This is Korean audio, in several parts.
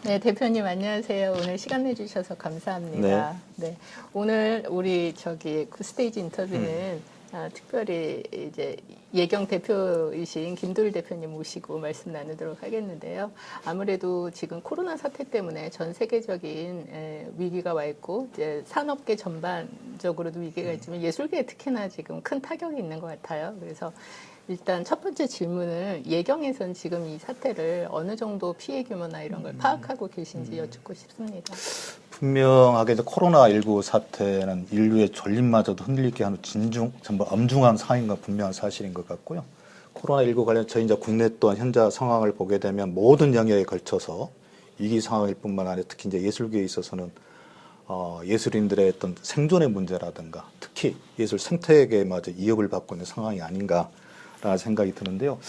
네, 대표님 안녕하세요. 오늘 시간 내주셔서 감사합니다. 네, 오늘 우리 굿스테이지 인터뷰는 특별히 이제 예경 대표이신 김도일 대표님 모시고 말씀 나누도록 하겠는데요. 아무래도 지금 코로나 사태 때문에 전 세계적인 위기가 와 있고 이제 산업계 전반적으로도 위기가 있지만 예술계에 특히나 지금 큰 타격이 있는 것 같아요. 그래서 일단 첫 번째 질문을 예경에선 지금 이 사태를 어느 정도 피해 규모나 이런 걸 파악하고 계신지 여쭙고 싶습니다. 분명하게 이제 코로나19 사태는 인류의 존립마저도 흔들리게 하는 정말 엄중한 상황인 건 분명한 사실인 것 같고요. 코로나19 관련 저희 이제 국내 또한 현재 상황을 보게 되면 모든 영역에 걸쳐서 위기 상황일 뿐만 아니라 특히 이제 예술계에 있어서는 예술인들의 어떤 생존의 문제라든가 특히 예술 생태계마저 위협을 받고 있는 상황이 아닌가. 라는 생각이 드는데요.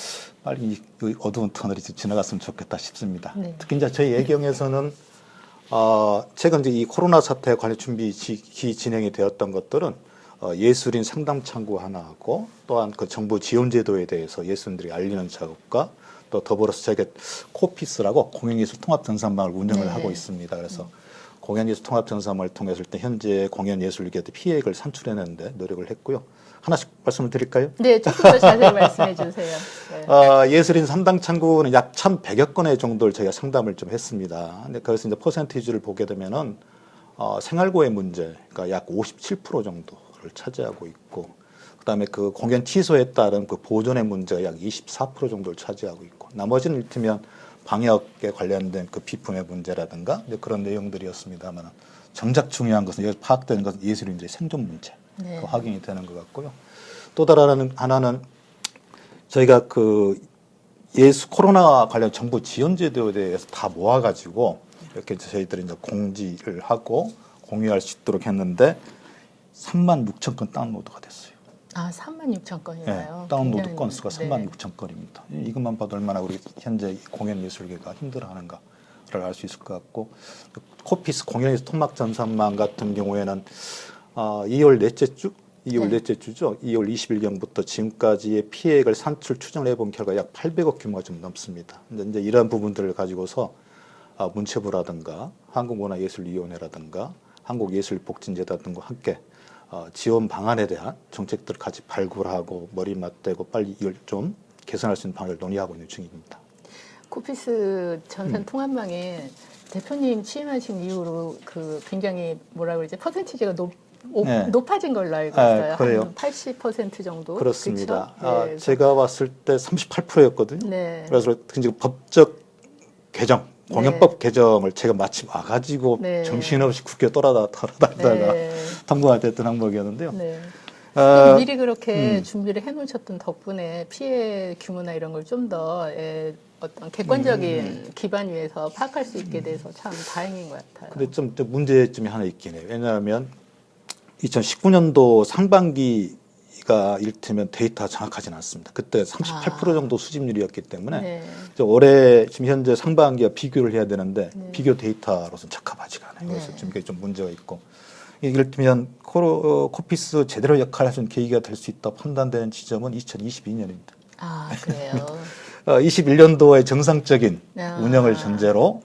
빨리 이 어두운 터널이 지나갔으면 좋겠다 싶습니다. 네. 특히 이제 저희 예경에서는 최근 이제 이 코로나 사태 관련 준비 진행이 되었던 것들은 예술인 상담 창구 하나 하고 또한 그 정부 지원 제도에 대해서 예술인들이 알리는 작업과 또 더불어서 저희가 코피스라고 공연예술 통합전산망을 운영을 하고 있습니다. 그래서 공연예술 통합전산망을 통해서 일단 현재 공연예술계에 피해액을 산출해내는데 노력을 했고요. 하나씩 말씀을 드릴까요? 네, 조금 더 자세히 말씀해 주세요. 네. 예술인 상담 창구는 약 1,100여 건의 정도를 저희가 상담을 좀 했습니다. 근데 그래서 이제 퍼센티지를 보게 되면은 생활고의 문제가 약 57% 정도를 차지하고 있고, 그다음에 그 공연 취소에 따른 그 보존의 문제가 약 24% 정도를 차지하고 있고, 나머지는 이를테면 방역에 관련된 그 비품의 문제라든가 그런 내용들이었습니다만, 정작 중요한 것은 여기 파악되는 것은 예술인들의 생존 문제. 네. 확인이 되는 것 같고요. 또 다른 하나는 저희가 그 코로나 관련 정부 지원 제도에 대해서 다 모아가지고 이렇게 저희들이 이제 공지를 하고 공유할 수 있도록 했는데 36,000건 다운로드가 됐어요. 아, 36,000건이나요? 네, 다운로드 건수가 36,000건입니다. 이것만 봐도 얼마나 우리 현재 공연 예술계가 힘들어하는가를 알 수 있을 것 같고, 코피스 공연예술 통합전산망 같은 경우에는 2월 넷째 주죠. 2월 20일경부터 지금까지의 피해액을 산출 추정을 해본 결과 약 800억 규모가 좀 넘습니다. 이제 이러한 부분들을 가지고서 문체부라든가 한국문화예술위원회라든가 한국예술복진재단 등과 함께 지원 방안에 대한 정책들을 같이 발굴하고 머리 맞대고 빨리 이걸 좀 개선할 수 있는 방안을 논의하고 있는 중입니다. 코피스 전산 통합망에 대표님 취임하신 이후로 그 굉장히 뭐라 그러지 퍼센티지가 높아진 걸로 알고 있어요. 그래요. 한 80% 정도. 그렇습니다. 네. 제가 봤을 때 38%였거든요. 네. 그래서 이제 법적 개정, 공연법 개정을 제가 마침 와가지고 정신없이 국회 돌아다니다가 통과가 됐던 항목이었는데요. 네. 미리 그렇게 준비를 해놓으셨던 덕분에 피해 규모나 이런 걸 좀 더 어떤 객관적인 기반 위에서 파악할 수 있게 돼서 참 다행인 것 같아요. 근데 좀 문제점이 하나 있긴 해요. 왜냐하면 2019년도 상반기가 이를테면 데이터가 정확하진 않습니다. 그때 38% 정도 수집률이었기 때문에 올해 지금 현재 상반기와 비교를 해야 되는데 비교 데이터로서는 적합하지가 않아요. 그래서 지금 이게 좀 문제가 있고, 이를테면 코피스 제대로 역할을 할 수 있는 계기가 될 수 있다 판단되는 지점은 2022년입니다. 아, 그래요? 21년도에 정상적인 운영을 전제로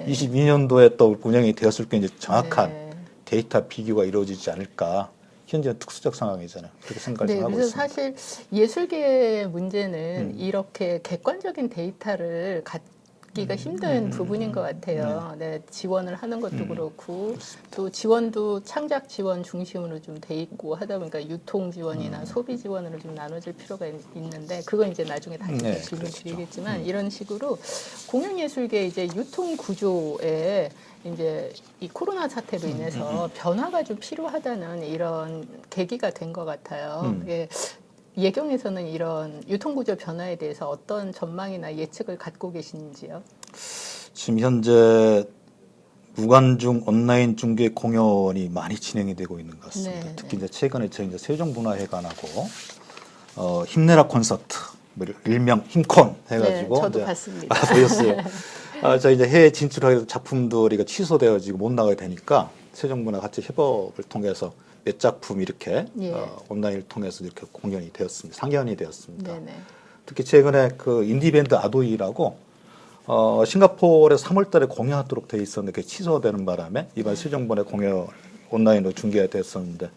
22년도에 또 운영이 되었을 때 이제 정확한 데이터 비교가 이루어지지 않을까. 현재는 특수적 상황이잖아요. 그렇게 생각을 하고 있습니다. 그래서 사실 예술계의 문제는 이렇게 객관적인 데이터를 갖기가 힘든 부분인 것 같아요. 지원을 하는 것도 그렇고 또 지원도 창작 지원 중심으로 좀 돼 있고 하다 보니까 유통 지원이나 소비 지원으로 좀 나눠질 필요가 있는데 그건 이제 나중에 다시 질문 드리겠지만 이런 식으로 공연예술계 이제 유통 구조에 이제 이 코로나 사태로 인해서 변화가 좀 필요하다는 이런 계기가 된 것 같아요. 예경에서는 이런 유통구조 변화에 대해서 어떤 전망이나 예측을 갖고 계신지요? 지금 현재 무관중 온라인 중계 공연이 많이 진행이 되고 있는 것 같습니다. 특히 이제 최근에 저희 이제 세종문화회관하고 힘내라 콘서트, 일명 힘콘 해가지고 저도 이제 봤습니다. 보였어요. 저희 이제 해외 진출하기 작품들이 취소되어지고 못 나가게 되니까 세종문화 같이 협업을 통해서 몇 작품 이렇게 온라인을 통해서 이렇게 공연이 되었습니다. 상연이 되었습니다. 특히 최근에 그 인디밴드 아도이라고 싱가포르에 3월달에 공연하도록 돼 있었는데 그게 취소되는 바람에 이번 시정번에 공연 온라인으로 중계가 됐었는데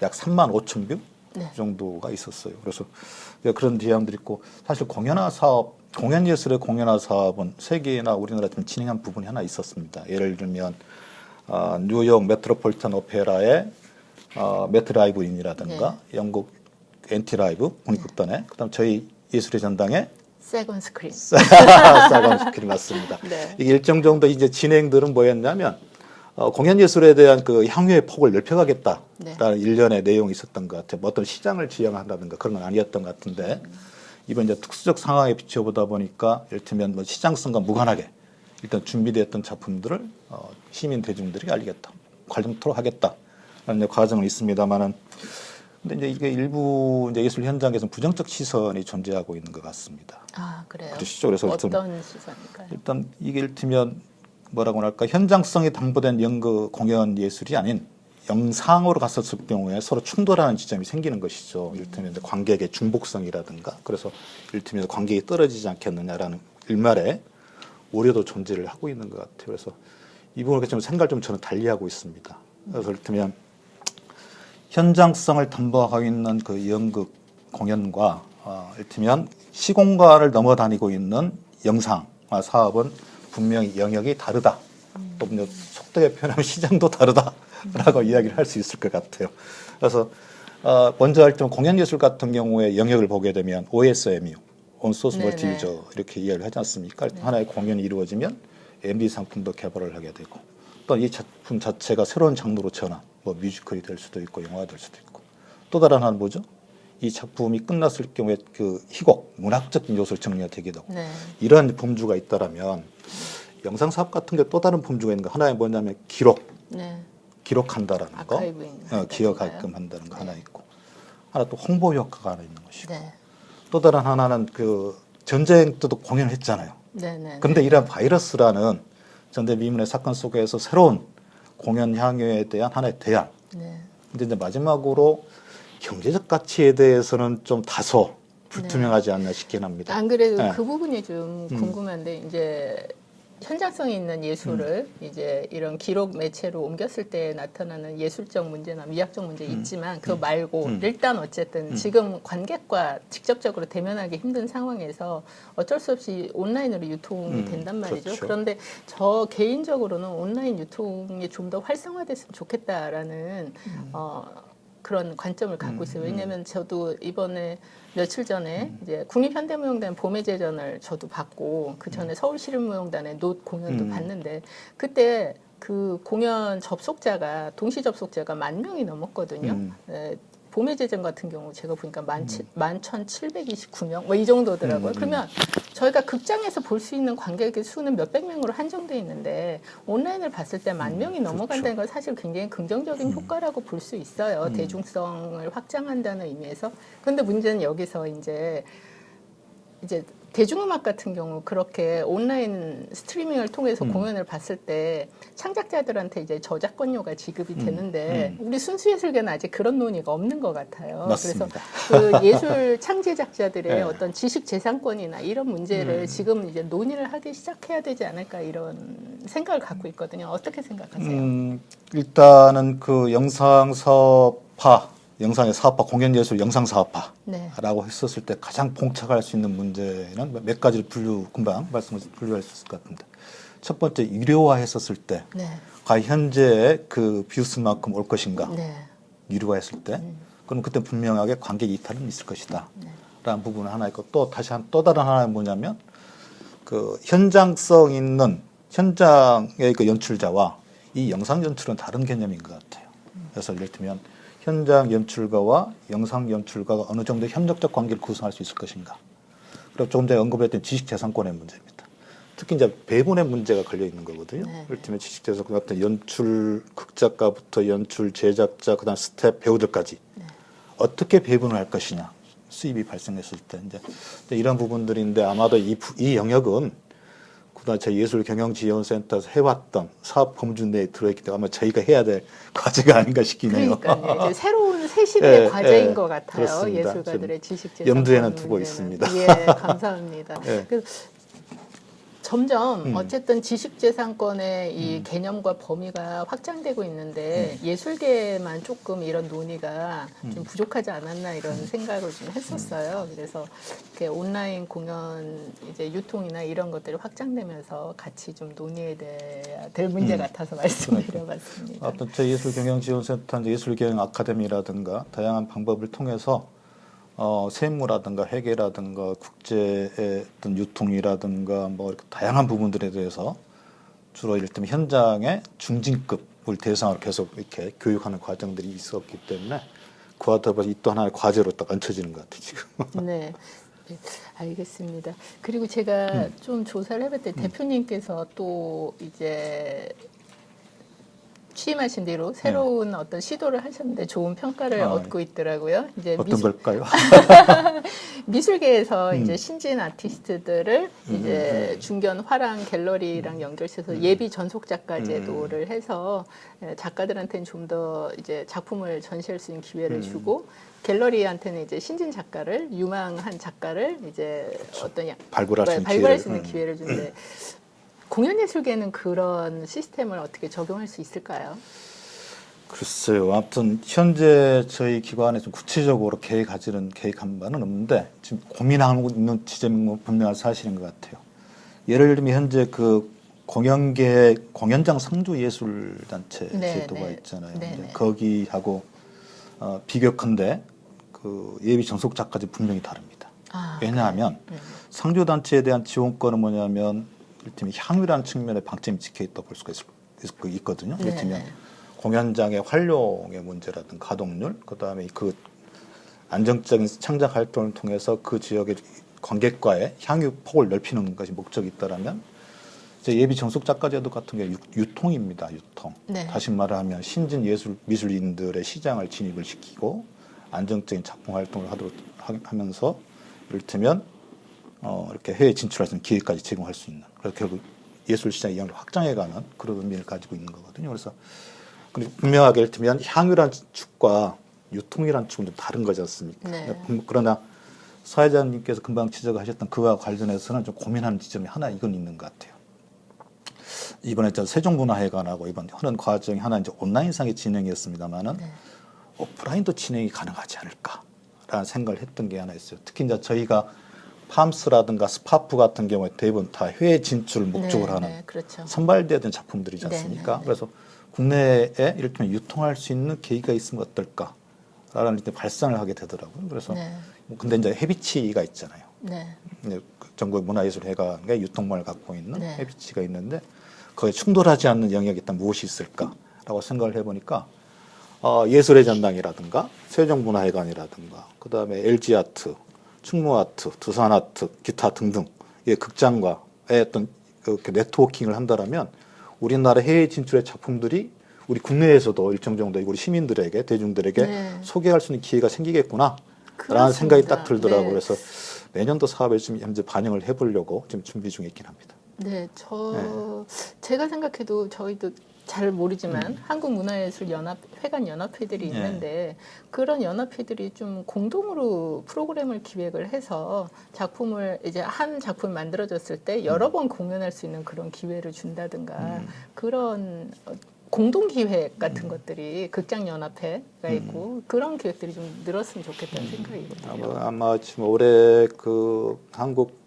약 3만 5천 뷰 네. 정도가 있었어요. 그래서 그런 뒤함들이 있고 사실 공연화 사업, 공연 예술의 공연화 사업은 세계나 우리나라 좀 진행한 부분이 하나 있었습니다. 예를 들면 뉴욕 메트로폴리탄 오페라의 메트라이브인이라든가 영국 엔티 라이브 국립극단에 그다음 저희 예술의 전당에 세건 스크린. 사관 스크린 맞습니다. 네. 이게 일정 정도 이제 진행들은 뭐였냐면 공연 예술에 대한 그 향유의 폭을 넓혀가겠다라는 일련의 내용이 있었던 것 같아요. 뭐 어떤 시장을 지향한다든가 그런 건 아니었던 것 같은데 이번 이제 특수적 상황에 비춰보다 보니까 이를테면 뭐 시장성과 무관하게 일단 준비되었던 작품들을 시민 대중들이 알리겠다, 관람토록 하겠다라는 과정은 있습니다만은 근데 이제 이게 일부 이제 예술 현장에서는 부정적 시선이 존재하고 있는 것 같습니다. 아, 그래요? 그러시죠. 그래서 어떤 시선일까요? 일단 이게 이를테면 뭐라고 할까 현장성이 담보된 연극 공연 예술이 아닌 영상으로 갔었을 경우에 서로 충돌하는 지점이 생기는 것이죠. 이를테면 이제 관객의 중복성이라든가 그래서 이를테면 관객이 떨어지지 않겠느냐라는 일말의 우려도 존재를 하고 있는 것 같아요. 그래서 이 부분을 좀 생각을 좀 저는 달리하고 있습니다. 그래서 이를테면 현장성을 담보하고 있는 그 연극 공연과 이를테면 시공간을 넘어다니고 있는 영상 사업은 분명히 영역이 다르다. 또 속되게 표현하면 시장도 다르다라고 이야기를 할 수 있을 것 같아요. 그래서 먼저 할 때 공연 예술 같은 경우에 영역을 보게 되면 OSMU, 온소스 멀티 유저 이렇게 이야기를 하지 않습니까? 하나의 공연이 이루어지면 MD 상품도 개발을 하게 되고 또 이 작품 자체가 새로운 장르로 전환, 뭐 뮤지컬이 될 수도 있고 영화가 될 수도 있고 또 다른 하나는 뭐죠? 이 작품이 끝났을 경우에 그 희곡, 문학적인 요소를 정리가 되기도 하고 이러한 범주가 있다라면 영상 사업 같은 게 또 다른 범주가 있는 거 하나는 뭐냐면 기록한다라는 거, 기억하게끔 한다는 거 하나 있고 하나 또 홍보 효과가 하나 있는 것이고 또 다른 하나는 그 전쟁 때도 공연을 했잖아요. 그런데 이러한 바이러스라는 전대미문의 사건 속에서 새로운 공연 향유에 대한 하나의 대안. 근데 이제 마지막으로 경제적 가치에 대해서는 좀 다소 불투명하지 않나 싶긴 합니다. 안 그래도 그 부분이 좀 궁금한데 이제 현장성이 있는 예술을 이제 이런 기록 매체로 옮겼을 때 나타나는 예술적 문제나 미학적 문제 있지만 그거 말고 일단 어쨌든 지금 관객과 직접적으로 대면하기 힘든 상황에서 어쩔 수 없이 온라인으로 유통이 된단 말이죠. 그렇죠. 그런데 저 개인적으로는 온라인 유통이 좀 더 활성화됐으면 좋겠다라는 그런 관점을 갖고 있어요. 왜냐하면 저도 이번에 며칠 전에 이제 국립현대무용단 봄의 제전을 저도 봤고 그 전에 서울시립무용단의 놋 공연도 봤는데 그때 그 공연 접속자가 동시 접속자가 10,000명이 넘었거든요. 봄의 제전 같은 경우 제가 보니까 11,729명 뭐 이 정도더라고요. 그러면 저희가 극장에서 볼 수 있는 관객의 수는 몇백 명으로 한정돼 있는데 온라인을 봤을 때 10,000명이 넘어간다는 건 사실 굉장히 긍정적인 효과라고 볼 수 있어요. 대중성을 확장한다는 의미에서. 그런데 문제는 여기서 이제 대중음악 같은 경우 그렇게 온라인 스트리밍을 통해서 공연을 봤을 때 창작자들한테 이제 저작권료가 지급이 되는데 우리 순수예술계는 아직 그런 논의가 없는 것 같아요. 맞습니다. 그래서 그 예술 창제작자들의 어떤 지식 재산권이나 이런 문제를 지금 이제 논의를 하기 시작해야 되지 않을까 이런 생각을 갖고 있거든요. 어떻게 생각하세요? 일단은 그 영상 사업화 영상의 사업화, 공연 예술 영상 사업화라고 했었을 때 가장 봉착할 수 있는 문제는 몇 가지를 금방 말씀을 분류할 수 있을 것 같은데 첫 번째 유료화했었을 때 과연 현재 그 뷰수만큼 올 것인가 유료화했을 때 그럼 그때 분명하게 관객 이탈은 있을 것이다 라는 부분은 하나 있고 또 다른 하나는 뭐냐면 그 현장성 있는 현장의 그 연출자와 이 영상 연출은 다른 개념인 것 같아요. 그래서 예를 들면 현장 연출가와 영상 연출가가 어느 정도 협력적 관계를 구성할 수 있을 것인가. 그리고 조금 전에 언급했던 지식재산권의 문제입니다. 특히 이제 배분의 문제가 걸려 있는 거거든요. 예를 들면 지식재산권 같은 연출 극작가부터 연출 제작자, 그다음 스텝 배우들까지 어떻게 배분을 할 것이냐. 수입이 발생했을 때 이제 이런 부분들인데 아마도 이 영역은 그다음 저희 예술경영지원센터에서 해왔던 사업 범주 내에 들어있기 때문에 아마 저희가 해야 될 과제가 아닌가 싶긴 해요. 그러니까요. 이제 새로운 새 시대의 과제인 것 같아요. 그렇습니다. 예술가들의 지식재산 염두에는 두고 있습니다. 예, 감사합니다. 점점 어쨌든 지식재산권의 이 개념과 범위가 확장되고 있는데 예술계만 조금 이런 논의가 좀 부족하지 않았나 이런 생각을 좀 했었어요. 그래서 이렇게 온라인 공연 이제 유통이나 이런 것들이 확장되면서 같이 좀 논의해야 될 문제 같아서 말씀드려봤습니다. 어떤 제 예술경영지원센터, 예술경영 아카데미라든가 다양한 방법을 통해서 세무라든가 회계라든가 국제의 어떤 유통이라든가 뭐 이렇게 다양한 부분들에 대해서 주로 이를테면 현장의 중진급을 대상으로 계속 이렇게 교육하는 과정들이 있었기 때문에 그와 더불어서 이 또 하나의 과제로 딱 얹혀지는 것 같아요, 지금. 네. 네, 알겠습니다. 그리고 제가 좀 조사를 해봤더니 대표님께서 또 이제 취임하신 뒤로 새로운 어떤 시도를 하셨는데 좋은 평가를 얻고 있더라고요. 이제 어떤 걸까요? 미술계에서 이제 신진 아티스트들을 이제 중견 화랑 갤러리랑 연결해서 예비 전속 작가 제도를 해서 작가들한테는 좀 더 이제 작품을 전시할 수 있는 기회를 주고 갤러리한테는 이제 신진 작가를 유망한 작가를 이제 어떤 발굴할 수 있는 기회를 주는데 공연예술계는 그런 시스템을 어떻게 적용할 수 있을까요? 글쎄요. 아무튼 현재 저희 기관에 좀 구체적으로 계획한 바는 없는데 지금 고민하고 있는 지점은 분명한 사실인 것 같아요. 예를 들면 현재 그 공연장 상주 예술단체 제도가 있잖아요. 거기하고 비교컨대 그 예비 전속 작가제 분명히 다릅니다. 왜냐하면 상주단체에 대한 지원권은 뭐냐면 이를테면 향유라는 측면에 방점이 찍혀 있다고 볼 수가 있거든요. 이를테면 공연장의 활용의 문제라든가 가동률, 그다음에 그 안정적인 창작 활동을 통해서 그 지역의 관객과의 향유 폭을 넓히는 것이 목적이 있다라면 이제 예비 전속 작가제도 같은 게 유통입니다. 유통. 다시 말하면 신진 미술인들의 시장을 진입을 시키고 안정적인 작품 활동을 하면서 이를테면 이렇게 해외 진출할 수 있는 기회까지 제공할 수 있는, 그래서 결국 예술 시장의 영역을 확장해가는 그런 의미를 가지고 있는 거거든요. 그래서 분명하게 이를테면 향유란 축과 유통이란 축은 좀 다른 거지 않습니까? 그러나 사회자님께서 금방 지적하셨던 그와 관련해서는 좀 고민하는 지점이 하나 이건 있는 것 같아요. 이번에 세종문화회관하고 이번 하는 과정이 하나 이제 온라인상의 진행이었습니다만은 오프라인도 진행이 가능하지 않을까라는 생각을 했던 게 하나 있어요. 특히 이제 저희가 팜스라든가 스파프 같은 경우에 대부분 다 해외 진출을 목적으로 하는 선발되어야 되는 작품들이지 않습니까? 그래서 국내에 이를테면 유통할 수 있는 계기가 있으면 어떨까라는 발상을 하게 되더라고요. 그래서 근데 이제 해비치가 있잖아요. 전국 문화예술회관의 유통망을 갖고 있는 해비치가 있는데 거기에 충돌하지 않는 영역이 있다면 무엇이 있을까라고 생각을 해보니까 예술의 전당이라든가 세종문화회관이라든가 그다음에 LG아트, 충무아트, 두산아트, 기타 등등 극장과의 어떤 네트워킹을 한다라면 우리나라 해외 진출의 작품들이 우리 국내에서도 일정 정도 우리 시민들에게 대중들에게 소개할 수 있는 기회가 생기겠구나라는 생각이 딱 들더라고요. 그래서 내년도 사업에 지금 현재 반영을 해보려고 지금 준비 중에 있긴 합니다. 제가 생각해도 저희도 잘 모르지만 한국문화예술회관 연합회들이 있는데 그런 연합회들이 좀 공동으로 프로그램을 기획을 해서 한 작품을 만들어졌을 때 여러 번 공연할 수 있는 그런 기회를 준다든가 그런 공동 기획 같은 것들이 극장연합회가 있고 그런 기획들이 좀 늘었으면 좋겠다는 생각이거든요. 아마 지금 올해 그 한국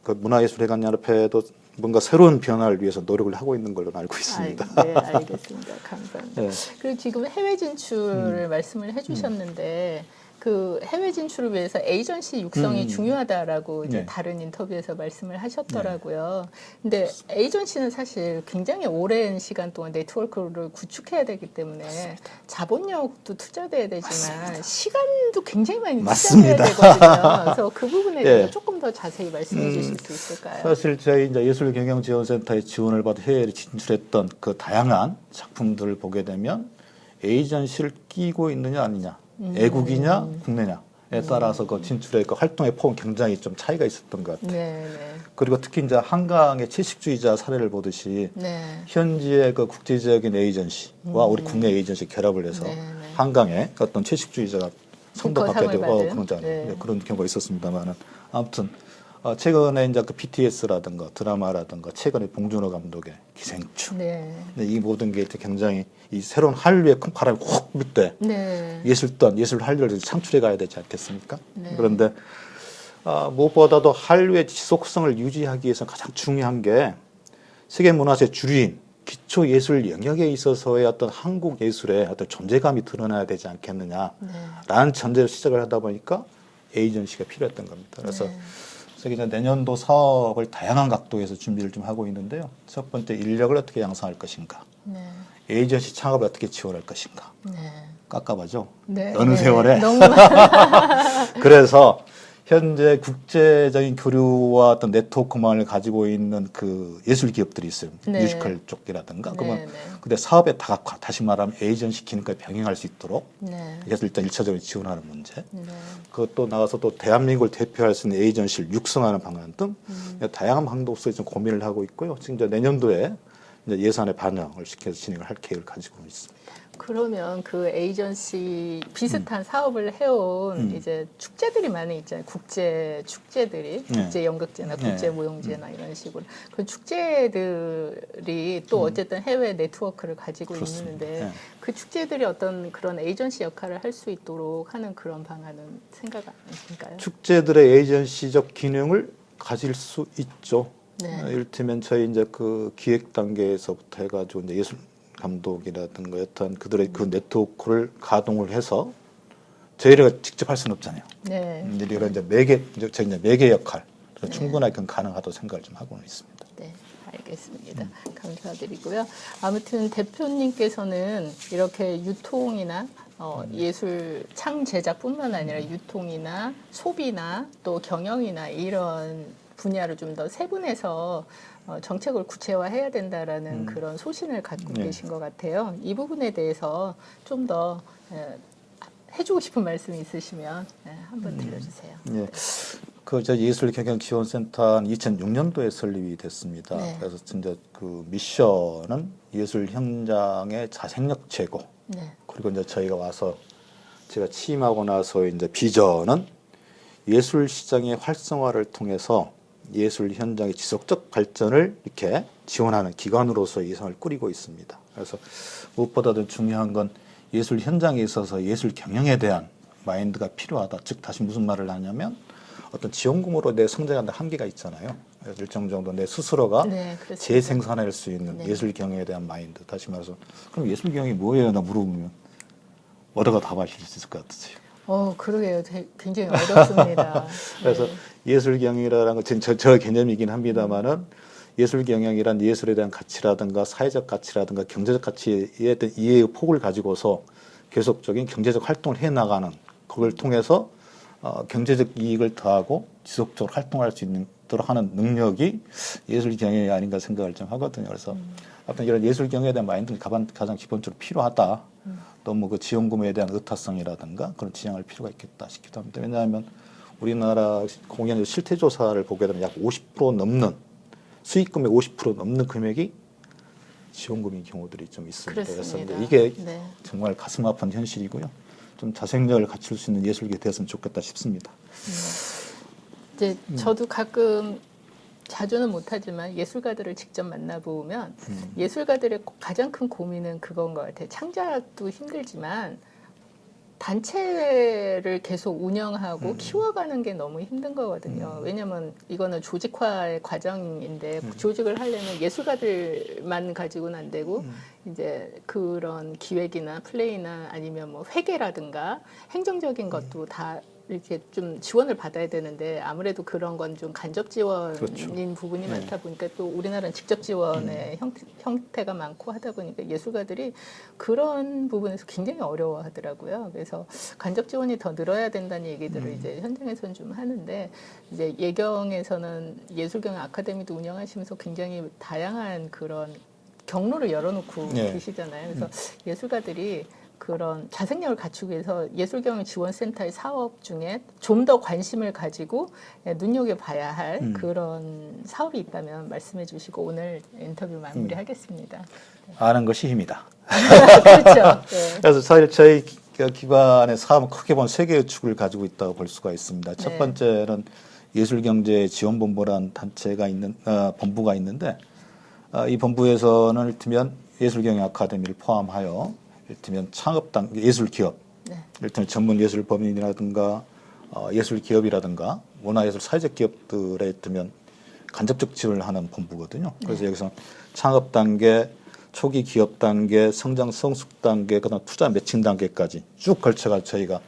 문화예술회관 연합회도 뭔가 새로운 변화를 위해서 노력을 하고 있는 걸로 알고 있습니다. 네, 알겠습니다. 감사합니다. 그리고 지금 해외 진출을 말씀을 해주셨는데 그 해외 진출을 위해서 에이전시 육성이 중요하다라고 이제 다른 인터뷰에서 말씀을 하셨더라고요. 근데 에이전시는 사실 굉장히 오랜 시간 동안 네트워크를 구축해야 되기 때문에 자본력도 투자돼야 되지만 시간도 굉장히 많이 투자해야 되거든요. 그래서 그 부분에 대해서 조금 더 자세히 말씀해 주실 수 있을까요? 사실 저희 이제 예술경영지원센터의 지원을 받아 해외에 진출했던 그 다양한 작품들을 보게 되면 에이전시를 끼고 있느냐 아니냐, 애국이냐 국내냐에 따라서 그 진출의 그 활동의 폭은 굉장히 좀 차이가 있었던 것 같아요. 그리고 특히 이제 한강의 채식주의자 사례를 보듯이 현지의 그 국제적인 에이전시와 우리 국내 에이전시 결합을 해서 한강의 어떤 채식주의자가 상도 받게 되고 그런 경우가 있었습니다만은 아무튼 최근에 이제 그 BTS라든가 드라마라든가 최근에 봉준호 감독의 기생충. 네. 네, 이 모든 게 굉장히 이 새로운 한류의 큰 바람이 훅 불 때 네. 예술 또한 예술 한류를 창출해 가야 되지 않겠습니까? 네. 그런데 무엇보다도 한류의 지속성을 유지하기 위해서 가장 중요한 게 세계 문화의 주류인 기초 예술 영역에 있어서의 어떤 한국 예술의 어떤 존재감이 드러나야 되지 않겠느냐라는 전제로 시작을 하다 보니까 에이전시가 필요했던 겁니다. 그래서 네. 이제 내년도 사업을 다양한 각도에서 준비를 좀 하고 있는데요. 첫 번째 인력을 어떻게 양성할 것인가, 네. 에이전시 창업을 어떻게 지원할 것인가. 네. 깝깝하죠. 네. 어느 네. 세월에. 너무나. 그래서 현재 국제적인 교류와 어떤 네트워크망을 가지고 있는 그 예술 기업들이 있어요. 네. 뮤지컬 쪽이라든가. 네, 그러면 네. 근데 사업의 다각화, 다시 말하면 에이전시 기능까지 병행할 수 있도록 네. 그래서 일단 1차적으로 지원하는 문제. 네. 그것도 나가서 또 대한민국을 대표할 수 있는 에이전시를 육성하는 방안 등 다양한 방법으로 좀 고민을 하고 있고요. 지금 이제 내년도에 이제 예산에 반영을 시켜서 진행을 할 계획을 가지고 있습니다. 그러면 그 에이전시 비슷한 사업을 해온 이제 축제들이 많이 있잖아요. 국제 축제들이 국제 연극제나 국제 무용제나 이런 식으로 그 축제들이 또 어쨌든 해외 네트워크를 가지고 그렇습니다. 있는데 네. 그 축제들이 어떤 그런 에이전시 역할을 할 수 있도록 하는 그런 방안은 생각 안 하실까요? 축제들의 에이전시적 기능을 가질 수 있죠. 네. 이를테면 저희 이제 그 기획 단계에서부터 해가지고 이제 예술 감독이라든가 여튼 그들의 그 네트워크를 가동을 해서 저희가 직접 할 수는 없잖아요. 네. 이런 이제 저희 이제 매개 역할 충분하게 그건 가능하다고 생각을 좀 하고는 있습니다. 네, 알겠습니다. 감사드리고요. 아무튼 대표님께서는 이렇게 유통이나 예술 창 제작뿐만 아니라 유통이나 소비나 또 경영이나 이런 분야를 좀 더 세분해서 정책을 구체화해야 된다라는 그런 소신을 갖고 네. 계신 것 같아요. 이 부분에 대해서 좀 더 해주고 싶은 말씀이 있으시면 한번 들려주세요. 예. 저 예술경영지원센터는 2006년도에 설립이 됐습니다. 네. 그래서 이제 그 미션은 예술 현장의 자생력 제고. 네. 그리고 이제 저희가 와서 제가 취임하고 나서 이제 비전은 예술 시장의 활성화를 통해서 예술 현장의 지속적 발전을 이렇게 지원하는 기관으로서 예상을 꾸리고 있습니다. 그래서 무엇보다도 중요한 건 예술 현장에 있어서 예술 경영에 대한 마인드가 필요하다. 즉 다시 무슨 말을 하냐면 어떤 지원금으로 내 성장하는 한계가 있잖아요. 그래서 일정 정도 내 스스로가 네, 재생산할 수 있는 네. 예술 경영에 대한 마인드. 다시 말해서 그럼 예술 경영이 뭐예요? 나 물어보면 뭐다가 답하실 수 있을 것 같으세요. 그러게요. 굉장히 어렵습니다. 그래서 네. 예술 경영이라는 건 저 개념이긴 합니다만은 예술 경영이란 예술에 대한 가치라든가 사회적 가치라든가 경제적 가치에 대한 이해의 폭을 가지고서 계속적인 경제적 활동을 해 나가는 그걸 통해서 경제적 이익을 더하고 지속적으로 활동할 수 있도록 하는 능력이 예술 경영이 아닌가 생각을 좀 하거든요. 그래서 하여튼 이런 예술 경영에 대한 마인드는 가장 기본적으로 필요하다. 너무 그 지원금에 대한 의타성이라든가 그런 지향할 필요가 있겠다 싶기도 합니다. 왜냐하면 우리나라 공연 실태 조사를 보게 되면 약 50% 넘는 수익금의 50% 넘는 금액이 지원금인 경우들이 좀 있습니다. 그렇습니다. 그래서 이게 네. 정말 가슴 아픈 현실이고요. 좀 자생력을 갖출 수 있는 예술계 됐으면 좋겠다 싶습니다. 이제 저도 가끔 자주는 못하지만 예술가들을 직접 만나보면 예술가들의 가장 큰 고민은 그건 것 같아요. 창작도 힘들지만 단체를 계속 운영하고 키워가는 게 너무 힘든 거거든요. 왜냐하면 이거는 조직화의 과정인데 조직을 하려면 예술가들만 가지고는 안 되고 이제 그런 기획이나 플레이나 아니면 뭐 회계라든가 행정적인 것도 다 이렇게 좀 지원을 받아야 되는데 아무래도 그런 건 좀 간접 지원인 그렇죠. 부분이 많다 보니까 또 우리나라는 직접 지원의 형태가 많고 하다 보니까 예술가들이 그런 부분에서 굉장히 어려워하더라고요. 그래서 간접 지원이 더 늘어야 된다는 얘기들을 이제 현장에서는 좀 하는데 이제 예경에서는 예술경영 아카데미도 운영하시면서 굉장히 다양한 그런 경로를 열어놓고 네. 계시잖아요. 그래서 예술가들이 그런 자생력을 갖추기 위해서 예술경영지원센터의 사업 중에 좀 더 관심을 가지고 눈여겨봐야 할 그런 사업이 있다면 말씀해 주시고 오늘 인터뷰 마무리하겠습니다. 아는 것이 힘이다. 그렇죠. 네. 그래서 사실 저희 기관의 사업은 크게 보면 세 개의 축을 가지고 있다고 볼 수가 있습니다. 첫 네. 번째는 예술경제지원본부라는 단체가 본부가 있는데 이 본부에서는 이를테면 예술경영 아카데미를 포함하여 이를테면 창업단 예술기업, 네. 이를테면 전문예술법인이라든가 예술기업이라든가 문화예술 사회적 기업들에 이를테면 간접적 지원을 하는 본부거든요. 그래서 네. 여기서 창업 단계, 초기 기업 단계, 성장 성숙 단계, 그다음 투자 매칭 단계까지 쭉 걸쳐가 저희가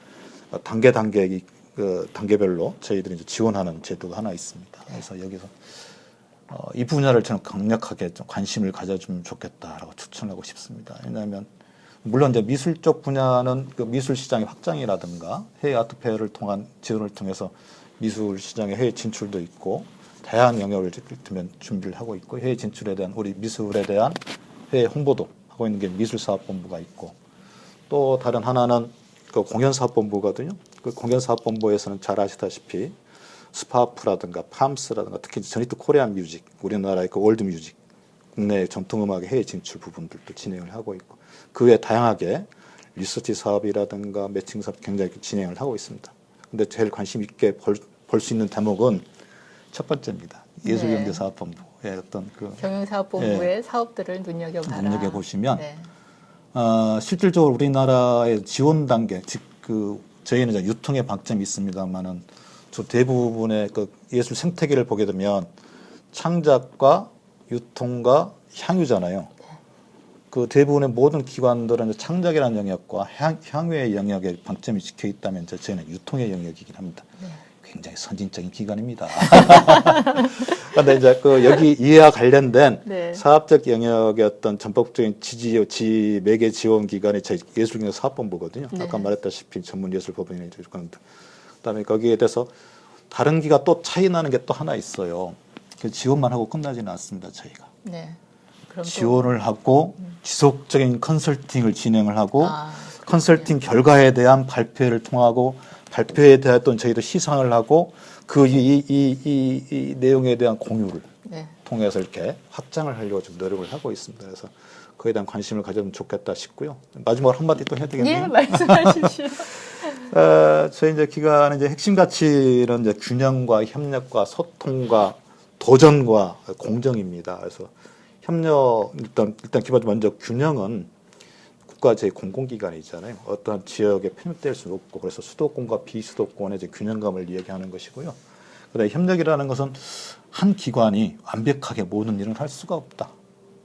단계별로 저희들이 이제 지원하는 제도가 하나 있습니다. 그래서 여기서 이 분야를 저는 강력하게 좀 관심을 가져주면 좋겠다라고 추천하고 싶습니다. 왜냐하면 물론 이제 미술 쪽 분야는 그 미술 시장의 확장이라든가 해외 아트페어를 통한 지원을 통해서 미술 시장의 해외 진출도 있고 다양한 영역을 들면 준비를 하고 있고 해외 진출에 대한 우리 미술에 대한 해외 홍보도 하고 있는 게 미술사업본부가 있고 또 다른 하나는 그 공연사업본부거든요. 그 공연사업본부에서는 잘 아시다시피 스파프라든가 팜스라든가 특히 저니트 코리안 뮤직 우리나라의 그 월드 뮤직 국내 전통음악의 해외 진출 부분들도 진행을 하고 있고 그 외에 다양하게 리서치 사업이라든가 매칭 사업 굉장히 진행을 하고 있습니다. 근데 제일 관심 있게 볼 수 있는 대목은 첫 번째입니다. 예술경제사업본부의 어떤 그 경영사업본부의 사업들을 눈여겨봐라. 눈여겨보시면 네. 실질적으로 우리나라의 지원 단계, 즉 그 저희는 이제 유통의 방점이 있습니다만은 저 대부분의 그 예술 생태계를 보게 되면 창작과 유통과 향유잖아요. 그 대부분의 모든 기관들은 창작이라는 영역과 향유의 영역에 방점이 찍혀 있다면 저희는 유통의 영역이긴 합니다. 네. 굉장히 선진적인 기관입니다. 그런데 이제 그 여기 이와 관련된 네. 사업적 영역의 어떤 전폭적인 매개 지원 기관이 저희 예술경제사업본부거든요. 네. 아까 말했다시피 전문예술법인이 그다음에 거기에 대해서 다른 기가 또 차이 나는 게 또 하나 있어요. 그 지원만 하고 끝나지는 않습니다. 저희가 네. 그럼 또 지원을 하고 지속적인 컨설팅을 진행을 하고 그렇군요. 컨설팅 결과에 대한 발표를 통하고 발표에 대한 또 저희도 시상을 하고 그 이 내용에 대한 공유를 네. 통해서 이렇게 확장을 하려고 좀 노력을 하고 있습니다. 그래서 그에 대한 관심을 가져면 좋겠다 싶고요. 마지막으로 한마디 또 해야 되겠네요. 예, 말씀하십시오. 저희 이제 기관의 이제 핵심 가치는 이제 균형과 협력과 소통과 도전과 공정입니다. 그래서 협력 일단 기본적으로 먼저 균형은 국가 제 공공기관이잖아요. 어떠한 지역에 편입될 수 없고 그래서 수도권과 비수도권의 이제 균형감을 이야기하는 것이고요. 그다음에 협력이라는 것은 한 기관이 완벽하게 모든 일을 할 수가 없다.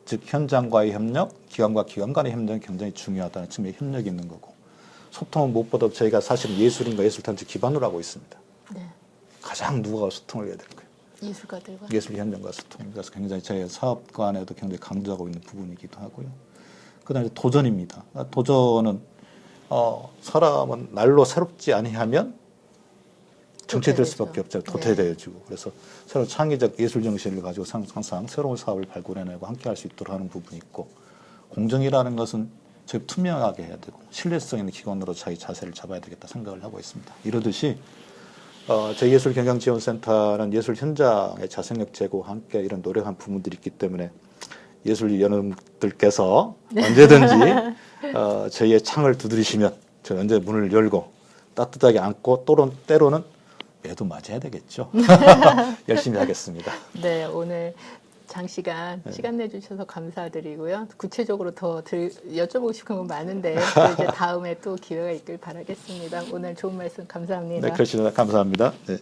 즉 현장과의 협력, 기관과 기관 간의 협력이 굉장히 중요하다는 측면의 협력이 있는 거고 소통은 무엇보다 저희가 사실은 예술인과 예술단체 기반으로 하고 있습니다. 네. 가장 누가 소통을 해야 될까요? 예술가들과. 예술 현장과 소통. 그래서 굉장히 저희 사업관에도 굉장히 강조하고 있는 부분이기도 하고요. 그다음에 도전입니다. 도전은 사람은 날로 새롭지 아니하면 정체될 수밖에 없죠. 도태되어지고. 그래서 새로운 창의적 예술 정신을 가지고 항상 새로운 사업을 발굴해내고 함께할 수 있도록 하는 부분이 있고 공정이라는 것은 저희 투명하게 해야 되고 신뢰성 있는 기관으로 자기 자세를 잡아야 되겠다 생각을 하고 있습니다. 이러듯이 제예술경영지원센터는 예술 현장의 자생력 제고와 함께 이런 노력한 부분들이 있기 때문에 예술 연구들께서 언제든지 저희의 창을 두드리시면 저희 언제 문을 열고 따뜻하게 안고 때로는 매도 맞아야 되겠죠. 열심히 하겠습니다. 네, 오늘 장시간 시간 내주셔서 감사드리고요. 구체적으로 더 여쭤보고 싶은 건 많은데 또 이제 다음에 또 기회가 있길 바라겠습니다. 오늘 좋은 말씀 감사합니다. 네, 그러시면 감사합니다. 네.